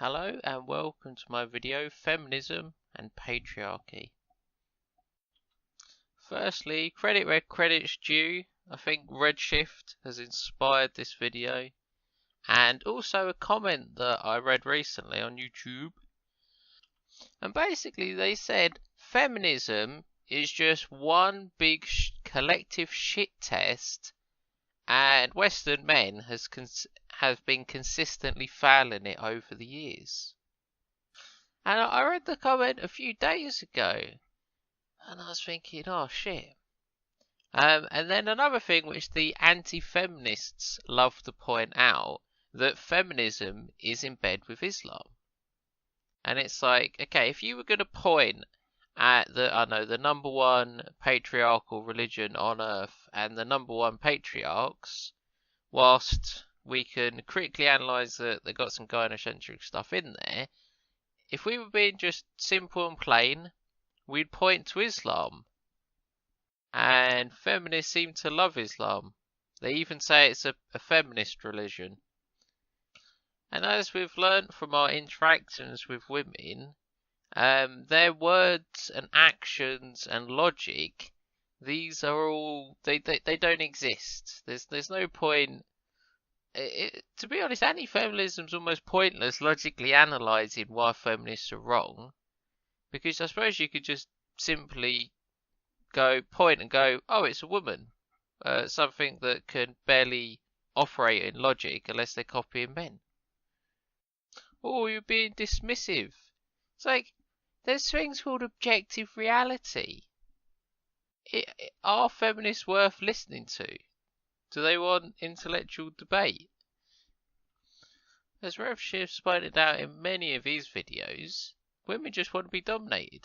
Hello and welcome to my video, Feminism and Patriarchy. Firstly, credit where credit's due. I think Redshift has inspired this video. And also a comment that I read recently on YouTube. And basically they said feminism is just one big collective shit test, and Western men have been consistently failing it over the years. And I read the comment a few days ago, and I was thinking, oh shit. And then another thing which the anti-feminists love to point out, that feminism is in bed with Islam. And it's like, okay, if you were going to point at the number one patriarchal religion on earth and the number one patriarchs, whilst we can critically analyse that they got some gynocentric stuff in there, if we were being just simple and plain, we'd point to Islam. And feminists seem to love Islam. They even say it's a feminist religion. And as we've learnt from our interactions with women, their words and actions and logic, these are all, they don't exist. There's no point. To be honest, anti-feminism's almost pointless logically analysing why feminists are wrong, because I suppose you could just simply point and go, oh, it's a woman, something that can barely operate in logic unless they're copying men. Oh, you're being dismissive. It's like, there's things called objective reality. Are feminists worth listening to? Do they want intellectual debate? As Rev Shifts pointed out in many of his videos, women just want to be dominated,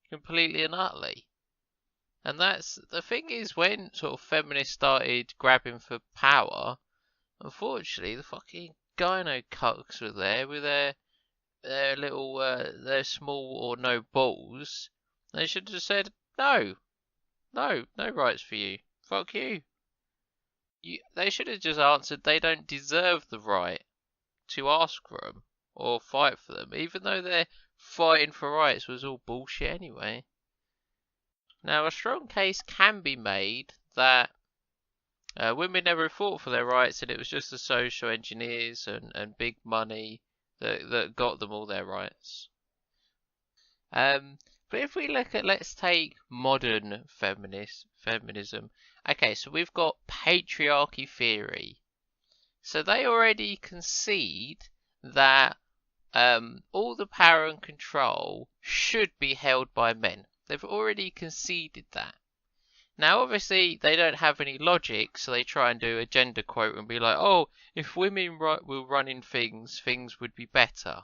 completely and utterly. And that's the thing is, when sort of feminists started grabbing for power, unfortunately the fucking gyno cucks were there with their little their small or no balls. They should have just said no rights for you. Fuck you. They should have just answered they don't deserve the right to ask for them or fight for them, even though their fighting for rights was all bullshit anyway. Now, a strong case can be made that women never fought for their rights, and it was just the social engineers and big money that got them all their rights. But if we look at, let's take modern feminism. Okay, so we've got patriarchy theory. So they already concede that all the power and control should be held by men. They've already conceded that. Now, obviously, they don't have any logic, so they try and do a gender quote and be like, oh, if women were running things, things would be better.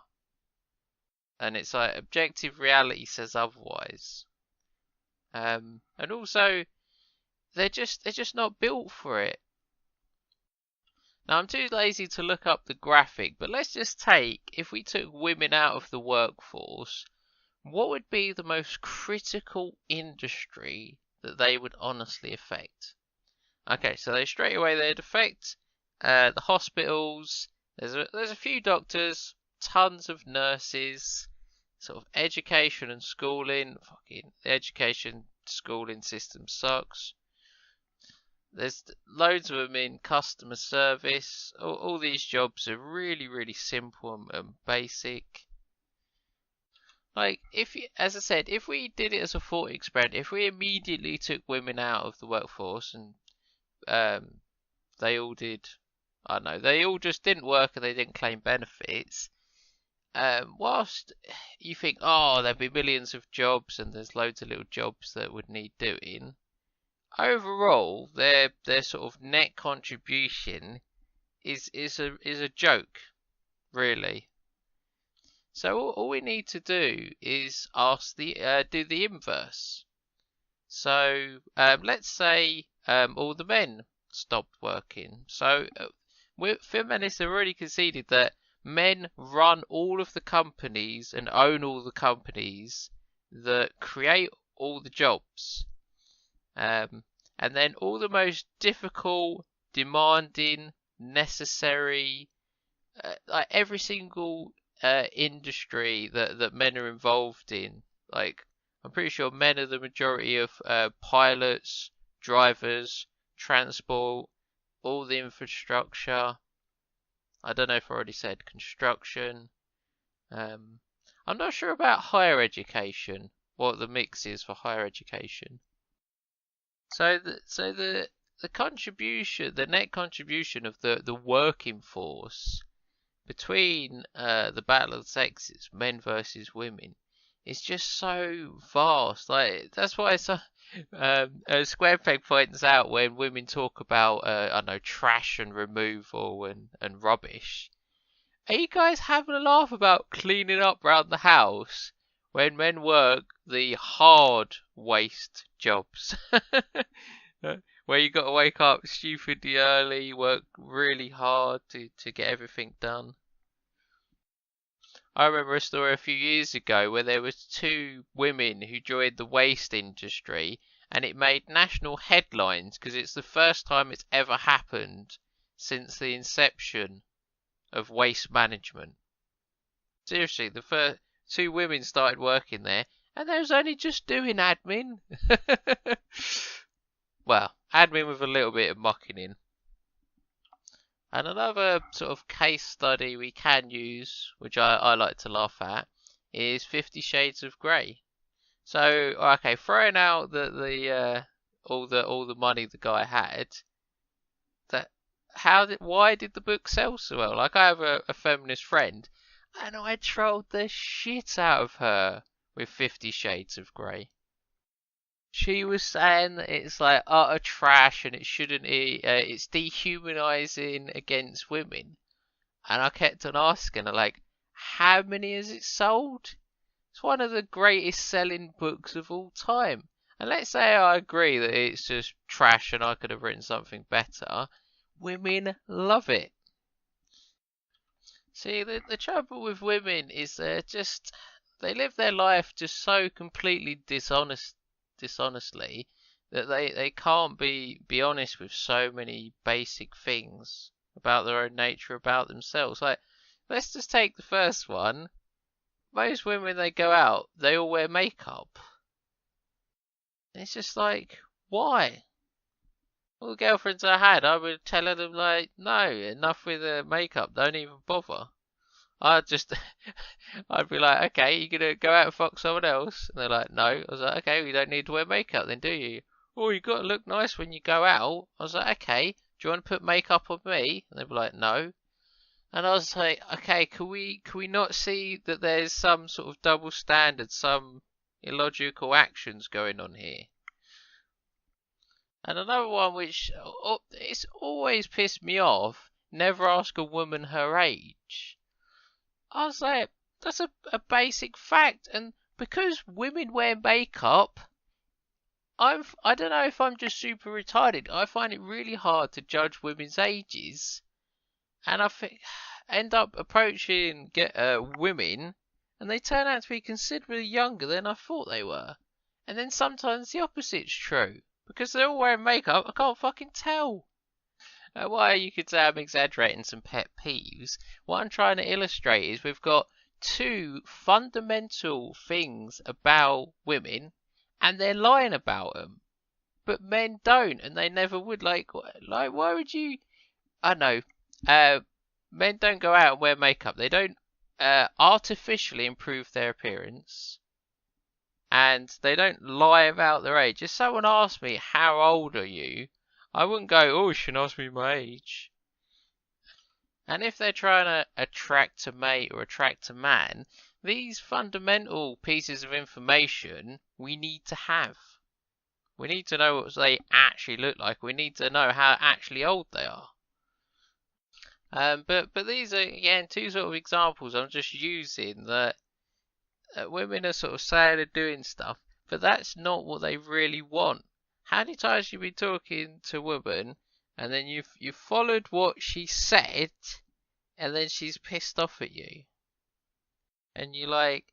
And it's like, objective reality says otherwise. And also, they're just not built for it. Now, I'm too lazy to look up the graphic, but let's just take, if we took women out of the workforce, what would be the most critical industry that they would honestly affect? Okay, so they'd affect the hospitals. There's a few doctors, tons of nurses, sort of education and schooling. Fucking the education schooling system sucks. There's loads of them in customer service. All these jobs are really, really simple and basic. Like, as I said, if we did it as a thought experiment, if we immediately took women out of the workforce and they all did, I don't know, they all just didn't work and they didn't claim benefits, whilst you think, oh, there'd be millions of jobs and there's loads of little jobs that would need doing, overall, their sort of net contribution is a joke, really. So all we need to do is do the inverse. So let's say all the men stopped working. So feminists have already conceded that men run all of the companies and own all the companies that create all the jobs. And then all the most difficult, demanding, necessary, like every single industry that men are involved in. Like, I'm pretty sure men are the majority of pilots, drivers, transport, all the infrastructure. I don't know if I already said construction. I'm not sure about higher education, what the mix is for higher education. So the contribution, the net contribution of the working force between the battle of the sexes, men versus women, is just so vast. Like, that's why it's Square Peg points out when women talk about I don't know, trash and removal and rubbish. Are you guys having a laugh about cleaning up around the house when men work the hard waste jobs? Where you got to wake up stupidly early, work really hard to get everything done. I remember a story a few years ago where there was two women who joined the waste industry, and it made national headlines because it's the first time it's ever happened since the inception of waste management. Seriously, the first two women started working there, and they was only just doing admin. Well, admin with a little bit of mucking in. And another sort of case study we can use, which I like to laugh at, is 50 Shades of Grey. So, okay, throwing out all the money the guy had, why did the book sell so well? Like, I have a feminist friend, and I trolled the shit out of her with 50 Shades of Grey. She was saying that it's like utter trash and it shouldn't it's dehumanizing against women. And I kept on asking her, like, how many has it sold? It's one of the greatest selling books of all time. And let's say I agree that it's just trash and I could have written something better. Women love it. See, the trouble with women is they live their life just so completely dishonestly that they can't be honest with so many basic things about their own nature, about themselves. Like, let's just take the first one. Most women, they go out, they all wear makeup. And it's just like, why? All the girlfriends I had, I would tell them, like, no, enough with the makeup, don't even bother. I'd be like, okay, you gonna go out and fuck someone else? And they're like, no. I was like, okay, we don't need to wear makeup then, do you? Oh, you gotta look nice when you go out. I was like, okay, do you want to put makeup on me? And they'd be like, no. And I was like, okay, can we not see that there's some sort of double standard, some illogical actions going on here? And another one which it's always pissed me off, never ask a woman her age. I was like, that's a basic fact, and because women wear makeup, I don't know if I'm just super retarded. I find it really hard to judge women's ages, and I end up approaching women, and they turn out to be considerably younger than I thought they were. And then sometimes the opposite's true, because they're all wearing makeup. I can't fucking tell. Why you could say I'm exaggerating some pet peeves. What I'm trying to illustrate is we've got two fundamental things about women, and they're lying about them. But men don't, and they never would. Like why would you? I know. Men don't go out and wear makeup. They don't artificially improve their appearance, and they don't lie about their age. If someone asked me, "How old are you?" I wouldn't go, oh, you should ask me my age. And if they're trying to attract a mate or attract a man, these fundamental pieces of information we need to have. We need to know what they actually look like. We need to know how actually old they are. But these are, again, two sort of examples I'm just using that women are sort of saying they're doing stuff, but that's not what they really want. How many times you been talking to a woman and then you've followed what she said and then she's pissed off at you? And you're like,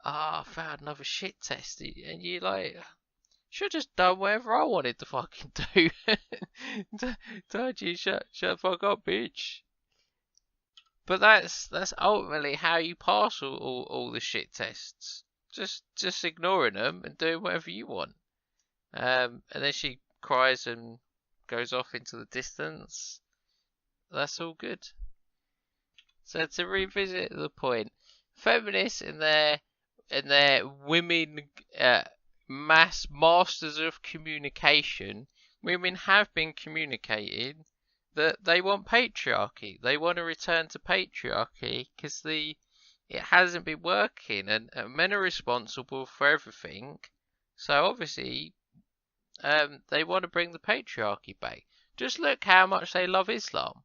I found another shit test. And you're like, should have just done whatever I wanted to fucking do. Told you, shut the fuck up, bitch. But that's ultimately how you pass all the shit tests. Just ignoring them and doing whatever you want. And then she cries and goes off into the distance. That's all good. So to revisit the point, feminists in their women masters of communication, women have been communicating that they want patriarchy. They want to return to patriarchy because it hasn't been working, and men are responsible for everything. So obviously, they want to bring the patriarchy back. Just look how much they love Islam.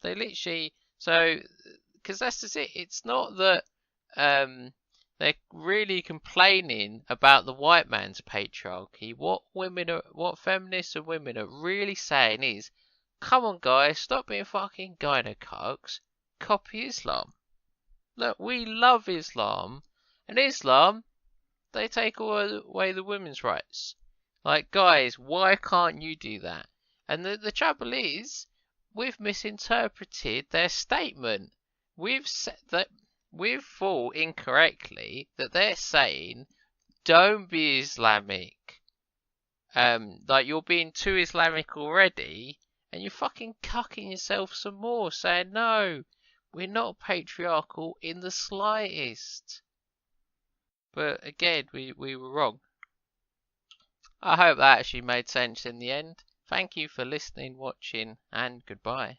They literally, because that's just it. It's not that they're really complaining about the white man's patriarchy. What feminists and women are really saying is, come on, guys, stop being fucking gynocucks. Copy Islam. Look, we love Islam, and Islam, they take away the women's rights. Like, guys, why can't you do that? And the trouble is, we've misinterpreted their statement. We've thought incorrectly that they're saying, don't be Islamic. Like you're being too Islamic already, and you're fucking cucking yourself some more, saying, no, we're not patriarchal in the slightest. But again, we were wrong. I hope that actually made sense in the end. Thank you for listening, watching, and goodbye.